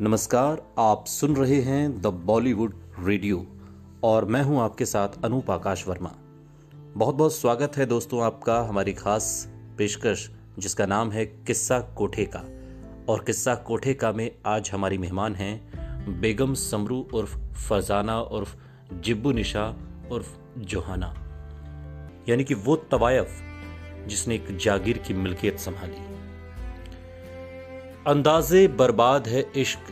नमस्कार, आप सुन रहे हैं द बॉलीवुड रेडियो और मैं हूं आपके साथ अनूप आकाश वर्मा। बहुत बहुत स्वागत है दोस्तों आपका हमारी खास पेशकश जिसका नाम है किस्सा कोठे का। और किस्सा कोठे का में आज हमारी मेहमान हैं बेगम समरू उर्फ फरजाना उर्फ जिब्बू निशा उर्फ जोहाना, यानी कि वो तवायफ जिसने एक जागीर की मिल्कियत संभाली। अंदाजे बर्बाद है इश्क,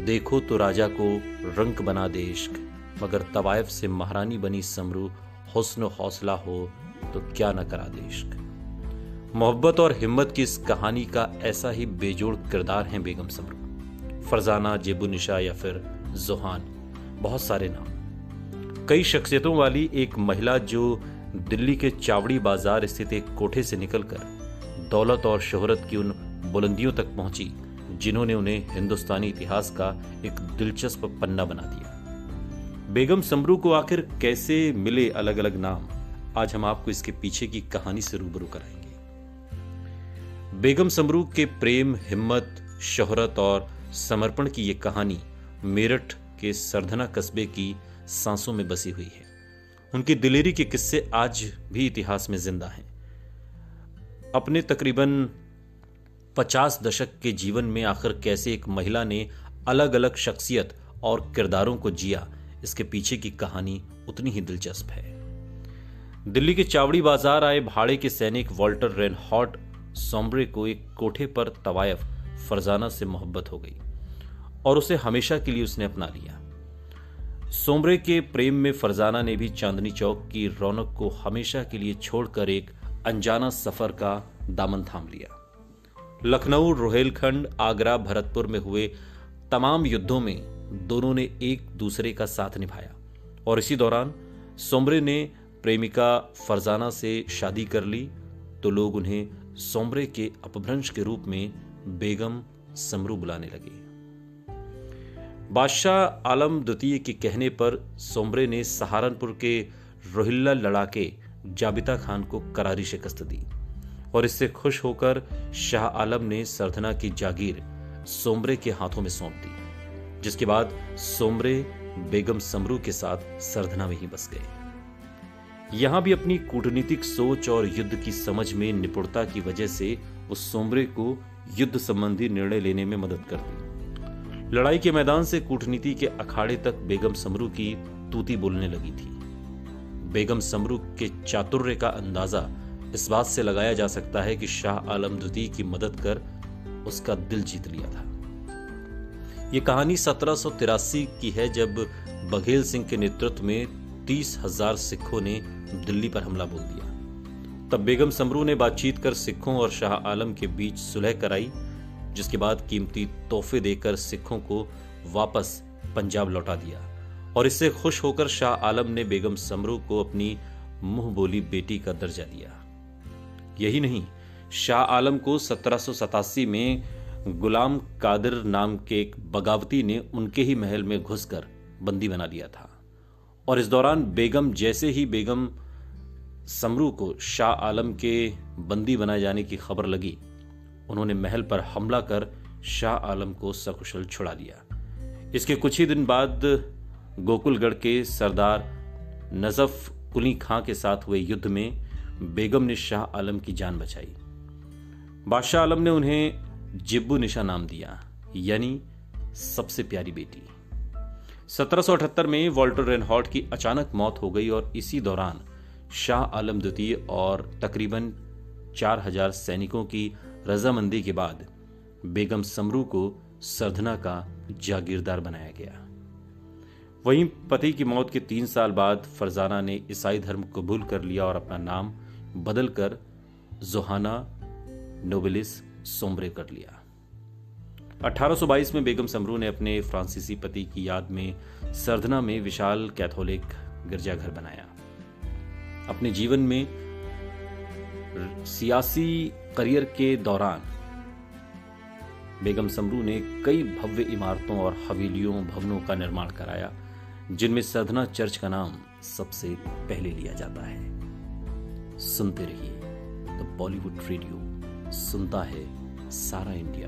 देखो तो राजा को रंक बना दे इश्क, मगर तवायफ से महारानी बनी समरू, हुस्न हौसला हो तो क्या न करा दे इश्क। मोहब्बत और हिम्मत की इस कहानी का ऐसा ही बेजोड़ किरदार है बेगम समरू, फरजाना, जिब्बू निशा या फिर जोहान, बहुत सारे नाम। कई शख्सियतों वाली एक महिला जो दिल्ली के चावड़ी बाजार स्थित एक कोठे से निकलकर दौलत और शोहरत की उन बुलंदियों तक पहुंची जिन्होंने उन्हें हिंदुस्तानी इतिहास का एक दिलचस्प पन्ना बना दिया। बेगम समरू को आखिर कैसे मिले अलग अलग नाम, आज हम आपको इसके पीछे की कहानी से रूबरू कराएंगे। बेगम समरू के प्रेम, हिम्मत, शोहरत और समर्पण की ये कहानी मेरठ के सरधना कस्बे की सांसों में बसी हुई है। उनकी दिलेरी के किस्से आज भी इतिहास में जिंदा हैं। अपने तकरीबन 50 दशक के जीवन में आखिर कैसे एक महिला ने अलग अलग शख्सियत और किरदारों को जिया, इसके पीछे की कहानी उतनी ही दिलचस्प है। दिल्ली के चावड़ी बाजार आए भाड़े के सैनिक वॉल्टर रेनहॉर्ट सोम्ब्रे को एक कोठे पर तवायफ फरजाना से मोहब्बत हो गई और उसे हमेशा के लिए उसने अपना लिया। सोम्ब्रे के प्रेम में फरजाना ने भी चांदनी चौक की रौनक को हमेशा के लिए छोड़कर एक अनजाना सफर का दामन थाम लिया। लखनऊ, रोहेलखंड, आगरा, भरतपुर में हुए तमाम युद्धों में दोनों ने एक दूसरे का साथ निभाया और इसी दौरान सोम्ब्रे ने प्रेमिका फरजाना से शादी कर ली तो लोग उन्हें सोम्ब्रे के अपभ्रंश के रूप में बेगम समरू बुलाने लगे। बादशाह आलम द्वितीय के कहने पर सोम्ब्रे ने सहारनपुर के रोहिल्ला लड़ाके जाबिता खान को करारी शिकस्त दी और इससे खुश होकर शाह आलम ने सरधना की जागीर सोम्ब्रे के हाथों में सौंप दी, जिसके बाद सोम्ब्रे बेगम समरू के साथ सरधना में ही बस गए। यहां भी अपनी कूटनीतिक सोच और युद्ध की समझ में निपुणता की वजह से वो सोम्ब्रे को युद्ध संबंधी निर्णय लेने में मदद कर दी। लड़ाई के मैदान से कूटनीति के अखाड़े तक बेगम समरू की तूती बोलने लगी थी। बेगम समरू के चातुर्य का अंदाजा इस बात से लगाया जा सकता है कि शाह आलम द्वितीय की मदद कर उसका दिल जीत लिया था। यह कहानी 1783 की है जब बघेल सिंह के नेतृत्व में 30,000 सिखों ने दिल्ली पर हमला बोल दिया। तब बेगम समरू ने बातचीत कर सिखों और शाह आलम के बीच सुलह कराई, जिसके बाद कीमती तोहफे देकर सिखों को वापस पंजाब लौटा दिया और इससे खुश होकर शाह आलम ने बेगम समरू को अपनी मुंह बोली बेटी का दर्जा दिया। यही नहीं, शाह आलम को 1787 में गुलाम कादिर नाम के एक बगावती ने उनके ही महल में घुसकर बंदी बना लिया था और इस दौरान बेगम जैसे ही बेगम समरू को शाह आलम के बंदी बनाए जाने की खबर लगी, उन्होंने महल पर हमला कर शाह आलम को सकुशल छुड़ा लिया। इसके कुछ ही दिन बाद गोकुलगढ़ के सरदार नजफ कुली खां के साथ हुए युद्ध में बेगम ने शाह आलम की जान बचाई। बादशाह आलम ने उन्हें जिब्बू निशा नाम दिया, यानी सबसे प्यारी बेटी। 1778 में वॉल्टर रेनहॉर्ट की अचानक मौत हो गई और इसी दौरान शाह आलम द्वितीय और तकरीबन 4000 सैनिकों की रजामंदी के बाद बेगम समरू को सरधना का जागीरदार बनाया गया। वहीं पति की मौत के 3 साल बाद फरजाना ने ईसाई धर्म कबूल कर लिया और अपना नाम बदलकर जोहाना नोबिलिस सोम्ब्रे कर लिया। 1822 में बेगम समरू ने अपने फ्रांसीसी पति की याद में सरधना में विशाल कैथोलिक गिरजाघर बनाया। अपने जीवन में सियासी करियर के दौरान बेगम समरू ने कई भव्य इमारतों और हवेलियों, भवनों का निर्माण कराया, जिनमें सरधना चर्च का नाम सबसे पहले लिया जाता है। सुनते रहिए द बॉलीवुड रेडियो, सुनता है सारा इंडिया।